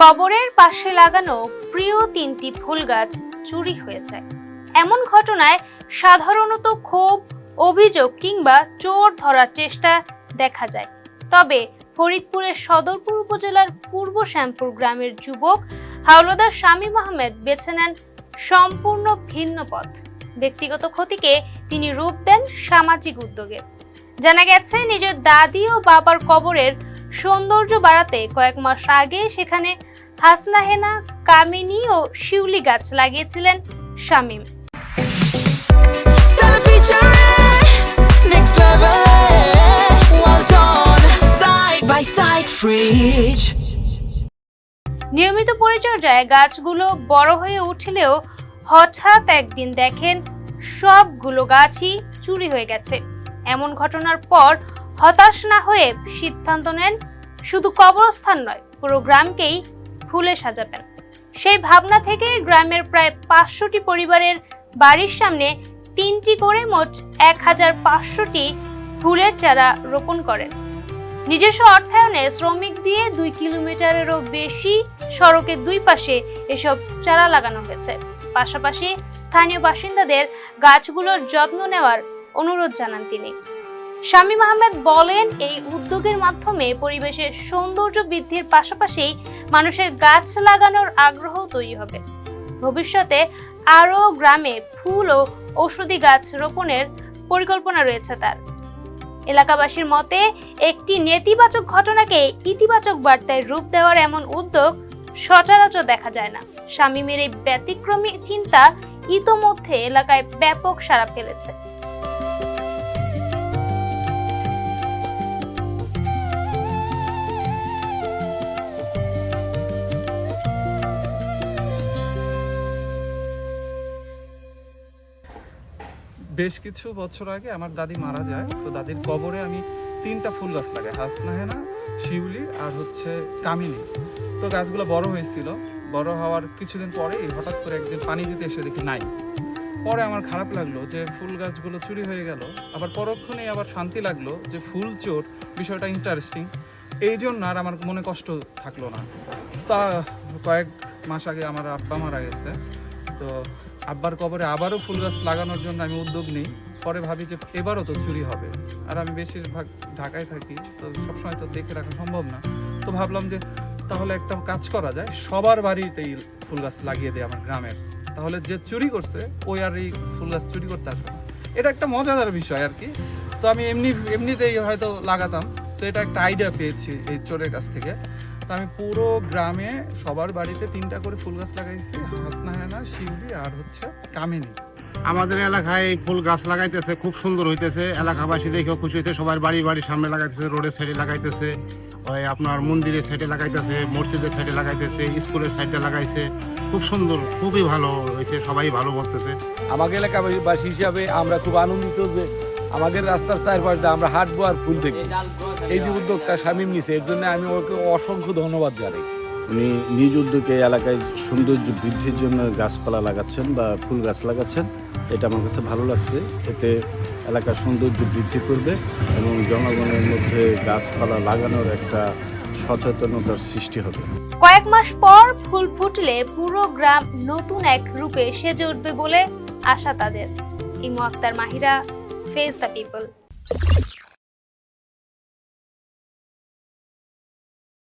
কবরের পাশে লাগানো প্রিয় 3টি ফুল গাছ চুরি হয়ে যায়। এমন ঘটনায় সাধারণত ক্ষোভ, অভিযোগ কিংবা চোর ধরার চেষ্টা দেখা যায়। তবে ফরিদপুরের সদরপুর উপজেলার পূর্ব শ্যামপুর গ্রামের যুবক হাওলাদার শামীম আহমেদ বেছে নেন সম্পূর্ণ ভিন্ন পথ। ব্যক্তিগত ক্ষতিকে তিনি রূপ দেন সামাজিক উদ্যোগে। জানা গেছে, নিজের দাদি ও বাবার কবরের সৌন্দর্য বাড়াতে কয়েক মাস আগে সেখানে হাসনা হেনা, কামিনী ও শিউলি গাছ লাগিয়েছিলেন শামীম। নিয়মিত পরিচর্যায় গাছগুলো বড় হয়ে উঠলেও হঠাৎ একদিন দেখেন সবগুলো গাছই চুরি হয়ে গেছে। এমন ঘটনার পর হতাশ না হয়ে সিদ্ধান্ত নেন শুধু কবরস্থান নয়, পুরো গ্রামকেই ফুলে সাজাবেন। সেই ভাবনা থেকে গ্রামের প্রায় 500টি পরিবারের বাড়ির সামনে 3টি করে মোট 1500টি ফুলের চারা রোপণ করেন। নিজস্ব অর্থায়নে শ্রমিক দিয়ে 2 কিলোমিটারেরও বেশি সড়কের দুই পাশে এসব চারা লাগানো হয়েছে। পাশাপাশি স্থানীয় বাসিন্দাদের গাছগুলোর যত্ন নেওয়ার অনুরোধ জানান তিনি। শামীম আহমেদ বলেন, এই উদ্যোগের মাধ্যমে পরিবেশের সৌন্দর্য বৃদ্ধির পাশাপাশি মানুষের গাছ লাগানোর আগ্রহ তৈরি হবে। ভবিষ্যতে আরও গ্রামে ফুল ও ঔষধি গাছ রোপণের পরিকল্পনা রয়েছে তার। এলাকাবাসীর মতে, একটি নেতিবাচক ঘটনাকে ইতিবাচক বার্তায় রূপ দেওয়ার এমন উদ্যোগ সচরাচর দেখা যায় না। শামীমের এই ব্যতিক্রমী চিন্তা ইতোমধ্যে এলাকায় ব্যাপক সাড়া ফেলেছে। বেশ কিছু বছর আগে আমার দাদি মারা যায়, তো দাদির কবরে আমি 3টা ফুল গাছ লাগাই, হাসনা হেনা, শিউলি আর কামিনী। তো গাছগুলো বড় হয়েছিল, বড় হওয়ার কিছুদিন পরেই হঠাৎ করে একদিন পানি দিতে এসে দেখি নাই। পরে আমার খারাপ লাগলো যে ফুল গাছগুলো চুরি হয়ে গেল, আবার পরক্ষণেই আবার শান্তি লাগলো যে ফুল চোর, বিষয়টা ইন্টারেস্টিং। এই জন্য আর আমার মনে কষ্ট থাকলো না। তা কয়েক মাস আগে আমার আব্বা মারা গেছে, তো আব্বার কবরে আবারও ফুল গাছ লাগানোর জন্য আমি উদ্যোগ নিই। পরে ভাবি যে এবারও তো চুরি হবে, আর আমি বেশিরভাগ ঢাকায় থাকি, তো সবসময় তো দেখে রাখা সম্ভব না। তো ভাবলাম যে তাহলে একটা কাজ করা যায়, সবার বাড়িতেই ফুল গাছ লাগিয়ে দেয় আমার গ্রামের, তাহলে যে চুরি করছে ওই আর এই ফুল গাছ চুরি করতে আসবে না। এটা একটা মজাদার বিষয় আর কি। তো আমি এমনিতেই হয়তো লাগাতাম, তো এটা একটা আইডিয়া পেয়েছি এই চোরের কাছ থেকে। তো আমি পুরো গ্রামে সবার বাড়িতে 3টা করে ফুল গাছ লাগাইছি, হাসনা হেনা, শিউলি আর কামিনী। আমাদের এলাকায় ফুল গাছ লাগাইতেছে, খুব সুন্দর হইতেছে। এলাকাবাসী দেখেও খুশি হইতেছে, সবার বাড়ির সামনে লাগাইতেছে, রোডের সাইডে লাগাইতেছে, ওই আপনার মন্দিরের সাইডে লাগাইতেছে, মসজিদের সাইডে লাগাইতেছে, স্কুলের সাইডে লাগাইছে। খুব সুন্দর, খুবই ভালো হয়েছে, সবাই ভালো বলতেছে। আমাদের এলাকাবাসী হিসাবে আমরা খুব আনন্দিত যে আমাদের রাস্তার চারপাশ দিয়ে আমরা হাঁটবো আর ফুল দেখবো। এই যে উদ্যোগটা শামীম নিছে, এর জন্য আমি ওকে অসংখ্য ধন্যবাদ জানাই। উনি নিজ উদ্যোগে এলাকায় সৌন্দর্য বৃদ্ধির জন্য গাছপালা লাগাচ্ছেন বা ফুল গাছ লাগাচ্ছেন, এটা আমার কাছে ভালো লাগছে। এতে এলাকার সৌন্দর্য বৃদ্ধি করবে এবং জনগণের মধ্যে গাছপালা লাগানোর একটা সচেতনতার সৃষ্টি হবে। কয়েক মাস পর ফুল ফুটলে পুরো গ্রাম নতুন এক রূপে সেজে উঠবে বলে আশা তাদের। Imo Akter, Mahira, face the people.